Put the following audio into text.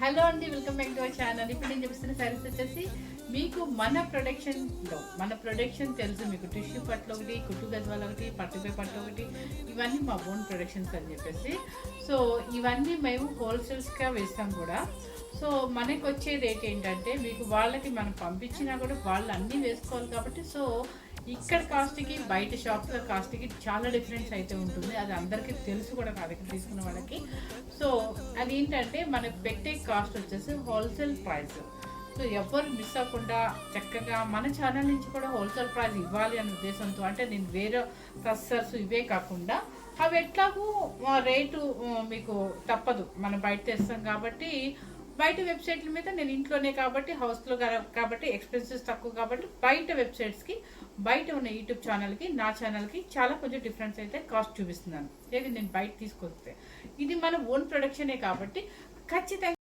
Hello అండి, welcome back to our channel. ఇప్పుడు నేను చూపిస్తున్న సారీస్ వచ్చేసి మీకు మన ప్రొడక్షన్ తెలుసు. మీకు టిష్యూ పట్లు ఒకటి, కుట్టు గద్వాలు ఒకటి, పట్టుపై పట్టు ఒకటి, ఇవన్నీ మా ఓన్ ప్రొడక్షన్స్ అని చెప్పేసి. సో ఇవన్నీ మేము హోల్సేల్స్గా వేస్తాం కూడా. సో మనకు వచ్చే రేట్ ఏంటంటే, మీకు వాళ్ళకి మనం పంపించినా కూడా వాళ్ళు అన్నీ వేసుకోవాలి కాబట్టి, సో ఇక్కడ కాస్ట్కి బయట షాప్ల కాస్ట్కి చాలా డిఫరెన్స్ అయితే ఉంటుంది. అది అందరికీ తెలుసు కూడా నా దగ్గర తీసుకున్న వాళ్ళకి. సో అది ఏంటంటే మనకు పెట్టే కాస్ట్ వచ్చేసి హోల్సేల్ ప్రైస్. సో ఎవరు మిస్ అవ్వకుండా చక్కగా మన ఛానల్ నుంచి కూడా హోల్సేల్ ప్రైస్ ఇవ్వాలి అనే ఉద్దేశంతో, అంటే నేను వేరే కస్టర్స్ ఇవే కాకుండా అవి ఎట్లాగూ రేటు మీకు తప్పదు, మనం బయట తెస్తాం కాబట్టి. బయట వెబ్సైట్ల మీద నేను ఇంట్లోనే కాబట్టి, హౌస్లో కాబట్టి ఎక్స్పెన్సెస్ తక్కువ కాబట్టి, బయట వెబ్సైట్స్కి, బయట ఉన్న యూట్యూబ్ ఛానల్కి, నా ఛానల్కి చాలా కొంచెం డిఫరెన్స్ అయితే కాస్ట్ చూపిస్తున్నాను. ఏది నేను బయట తీసుకొస్తే, ఇది మన ఓన్ ప్రొడక్షనే కాబట్టి ఖచ్చితంగా